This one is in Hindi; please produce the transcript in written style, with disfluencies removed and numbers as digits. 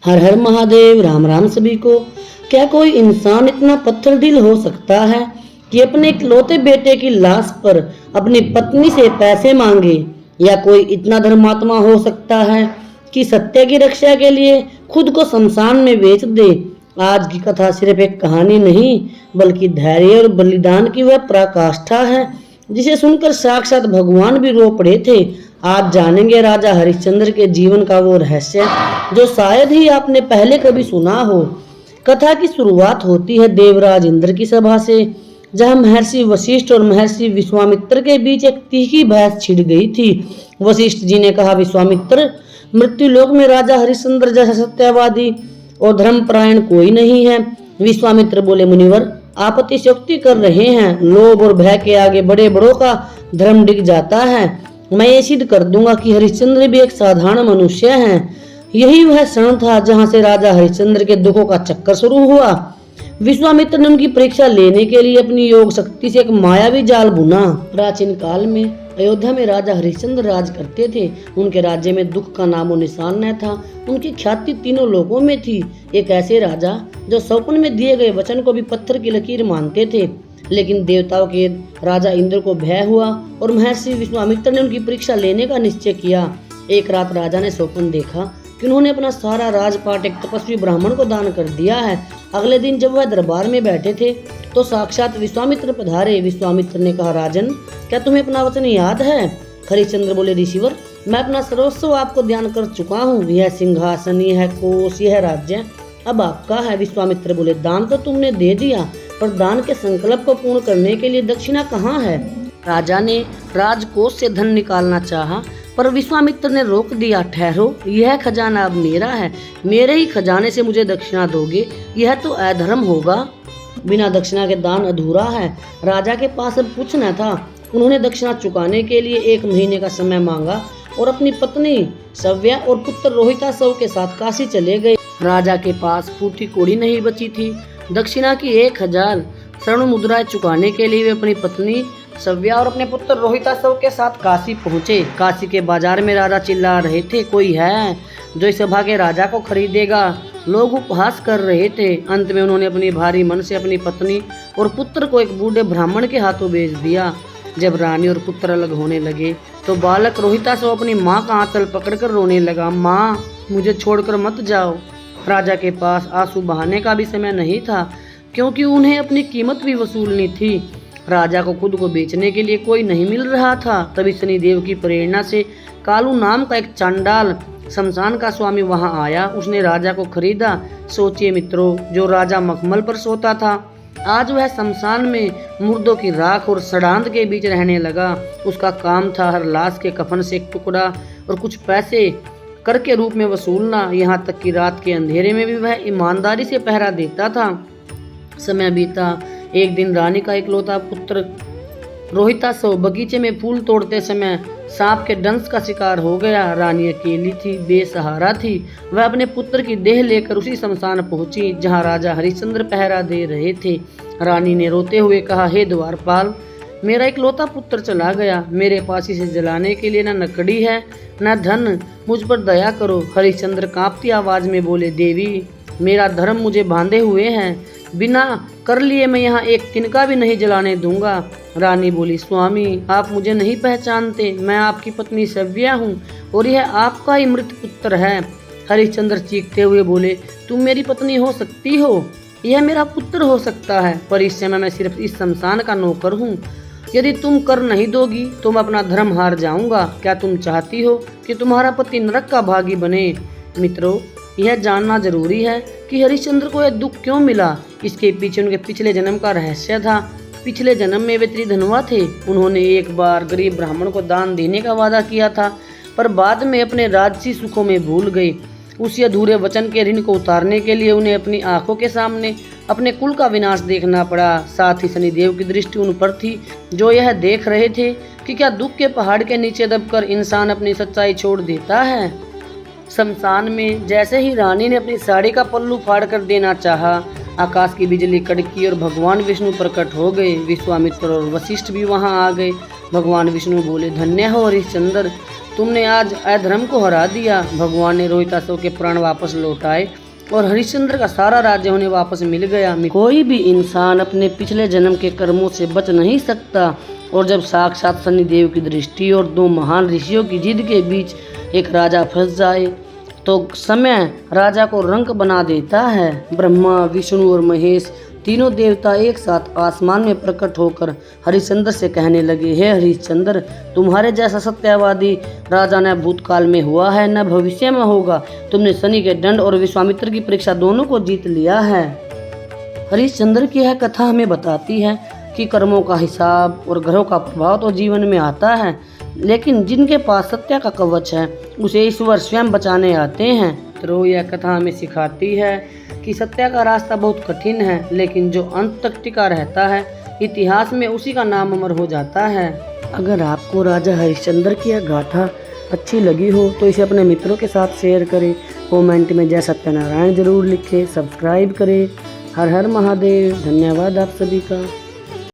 हर हर महादेव। राम राम सभी को। क्या कोई इंसान इतना पत्थर दिल हो सकता है कि अपने इकलौते बेटे की लाश पर अपनी पत्नी से पैसे मांगे? या कोई इतना धर्मात्मा हो सकता है कि सत्य की रक्षा के लिए खुद को शमशान में बेच दे? आज की कथा सिर्फ एक कहानी नहीं, बल्कि धैर्य और बलिदान की वह पराकाष्ठा है जिसे सुनकर साक्षात भगवान भी रो पड़े थे। आज जानेंगे राजा हरिश्चंद्र के जीवन का वो रहस्य जो शायद ही आपने पहले कभी सुना हो। कथा की शुरुआत होती है देवराज इंद्र की सभा से, जहां महर्षि वशिष्ठ और महर्षि विश्वामित्र के बीच एक तीखी बहस छिड़ गई थी। वशिष्ठ जी ने कहा, विश्वामित्र, मृत्युलोक में राजा हरिश्चंद्र जैसा सत्यवादी और धर्मपरायण कोई नहीं है। विश्वामित्र बोले, मुनिवर, आप अतिशयोक्ति कर रहे हैं। लोभ और भय के आगे बड़े बड़ों का धर्म डिग जाता है। मैं ये सिद्ध कर दूंगा कि हरिश्चंद्र भी एक साधारण मनुष्य है। यही वह क्षण था जहां से राजा हरिश्चंद्र के दुखों का चक्कर शुरू हुआ। विश्वामित्र ने उनकी परीक्षा लेने के लिए अपनी योग शक्ति से एक मायावी जाल बुना। प्राचीन काल में अयोध्या में राजा हरिश्चंद्र राज करते थे। उनके राज्य में दुख का नामो निशान न था। उनकी ख्याति तीनों लोगों में थी। एक ऐसे राजा जो स्वप्न में दिए गए वचन को भी पत्थर की लकीर मानते थे। लेकिन देवताओं के राजा इंद्र को भय हुआ और महर्षि विश्वामित्र ने उनकी परीक्षा लेने का निश्चय किया। एक रात राजा ने स्वप्न देखा कि उन्होंने अपना सारा राजपाट एक तपस्वी ब्राह्मण को दान कर दिया है। अगले दिन जब वह दरबार में बैठे थे तो साक्षात विश्वामित्र पधारे। विश्वामित्र ने कहा, राजन, क्या तुम्हें अपना वचन याद है? हरिश्चंद्र बोले, ऋषिवर, मैं अपना सर्वस्व आपको दान कर चुका हूँ। यह सिंहासन, यह कोष, यह राज्य अब आपका है। विश्वामित्र बोले, दान तो तुमने दे दिया, पर दान के संकल्प को पूर्ण करने के लिए दक्षिणा कहाँ है? राजा ने राजकोष से धन निकालना चाहा, पर विश्वामित्र ने रोक दिया। ठहरो, यह खजाना अब मेरा है। मेरे ही खजाने से मुझे दक्षिणा दोगे? यह तो अधर्म होगा। बिना दक्षिणा के दान अधूरा है। राजा के पास अब कुछ न था। उन्होंने दक्षिणा चुकाने के लिए 1 महीने का समय मांगा और अपनी पत्नी सव्या और पुत्र रोहितासव के साथ काशी चले गए। राजा के पास फूटी कौड़ी नहीं बची थी। दक्षिणा की 1000 स्वर्ण मुद्राएं चुकाने के लिए वे अपनी पत्नी सव्या और अपने पुत्र रोहितासव के साथ काशी पहुंचे। काशी के बाजार में राजा चिल्ला रहे थे, कोई है जो इस सभा के राजा को खरीदेगा? लोग उपहास कर रहे थे। अंत में उन्होंने अपनी भारी मन से अपनी पत्नी और पुत्र को एक बूढ़े ब्राह्मण के हाथों बेच दिया। जब रानी और पुत्र अलग होने लगे तो बालक रोहितासव अपनी माँ का आंचल पकड़कर रोने लगा, माँ, मुझे छोड़कर मत जाओ। राजा के पास आंसू बहाने का भी समय नहीं था, क्योंकि उन्हें अपनी कीमत भी वसूलनी थी। राजा को खुद को बेचने के लिए कोई नहीं मिल रहा था। तभी शनिदेव की प्रेरणा से कालू नाम का एक चांडाल शमशान का स्वामी वहां आया। उसने राजा को खरीदा। सोचिए मित्रों, जो राजा मखमल पर सोता था, आज वह शमशान में मुर्दों की राख और सड़ांध के बीच रहने लगा। उसका काम था हर लाश के कफन से एक टुकड़ा और कुछ पैसे कर के रूप में वसूलना। यहाँ तक कि रात के अंधेरे में भी वह ईमानदारी से पहरा देता था। समय बीता। एक दिन रानी का इकलौता पुत्र रोहितासव बगीचे में फूल तोड़ते समय सांप के डंस का शिकार हो गया। रानी अकेली थी, बेसहारा थी। वह अपने पुत्र की देह लेकर उसी शमशान पहुंची जहां राजा हरिश्चंद्र पहरा दे रहे थे। रानी ने रोते हुए कहा, हे द्वारपाल, मेरा इकलौता पुत्र चला गया। मेरे पास इसे जलाने के लिए न लकड़ी है न धन। मुझ पर दया करो। हरिश्चंद्र कांपती आवाज में बोले, देवी, मेरा धर्म मुझे बांधे हुए हैं। बिना कर लिए मैं यहाँ एक तिनका भी नहीं जलाने दूंगा। रानी बोली, स्वामी, आप मुझे नहीं पहचानते। मैं आपकी पत्नी सव्या हूँ और यह आपका ही मृत पुत्र है। हरिश्चंद्र चीखते हुए बोले, तुम मेरी पत्नी हो सकती हो, यह मेरा पुत्र हो सकता है, पर इस समय मैं सिर्फ इस शमशान का नौकर हूँ। यदि तुम कर नहीं दोगी तो मैं अपना धर्म हार जाऊंगा। क्या तुम चाहती हो कि तुम्हारा पति नरक का भागी बने? मित्रों, यह जानना जरूरी है कि हरिश्चंद्र को यह दुख क्यों मिला। इसके पीछे उनके पिछले जन्म का रहस्य था। पिछले जन्म में वे त्रिधनवा थे। उन्होंने एक बार गरीब ब्राह्मण को दान देने का वादा किया था, पर बाद में अपने राजसी सुखों में भूल गए। उसी अधूरे वचन के ऋण को उतारने के लिए उन्हें अपनी आंखों के सामने अपने कुल का विनाश देखना पड़ा। साथ ही शनिदेव की दृष्टि उन पर थी, जो यह देख रहे थे कि क्या दुख के पहाड़ के नीचे दबकर इंसान अपनी सच्चाई छोड़ देता है। शमशान में जैसे ही रानी ने अपनी साड़ी का पल्लू फाड़ कर देना चाहा, आकाश की बिजली कड़की और भगवान विष्णु प्रकट हो गए। विश्वामित्र और वशिष्ठ भी वहां आ गए। भगवान विष्णु बोले, धन्य हो हरिश्चंद्र, तुमने आज अधर्म को हरा दिया। भगवान ने रोहितासुर के प्राण वापस लौटाए और हरिश्चंद्र का सारा राज्य उन्हें वापस मिल गया। कोई भी इंसान अपने पिछले जन्म के कर्मों से बच नहीं सकता, और जब साक्षात शनिदेव की दृष्टि और दो महान ऋषियों की जिद के बीच एक राजा फंस जाए तो समय राजा को रंक बना देता है। ब्रह्मा, विष्णु और महेश तीनों देवता एक साथ आसमान में प्रकट होकर हरिश्चंद्र से कहने लगे, हे हरिश्चंद्र, तुम्हारे जैसा सत्यवादी राजा न भूतकाल में हुआ है न भविष्य में होगा। तुमने शनि के दंड और विश्वामित्र की परीक्षा दोनों को जीत लिया है। हरिश्चंद्र की यह कथा हमें बताती है कि कर्मों का हिसाब और ग्रहों का प्रभाव तो जीवन में आता है, लेकिन जिनके पास सत्य का कवच है उसे ईश्वर स्वयं बचाने आते हैं। तो यह कथा हमें सिखाती है कि सत्य का रास्ता बहुत कठिन है, लेकिन जो अंत तक टिका रहता है इतिहास में उसी का नाम अमर हो जाता है। अगर आपको राजा हरिश्चंद्र की यह गाथा अच्छी लगी हो तो इसे अपने मित्रों के साथ शेयर करें। कमेंट में जय सत्यनारायण जरूर लिखें, सब्सक्राइब करें। हर हर महादेव। धन्यवाद आप सभी का।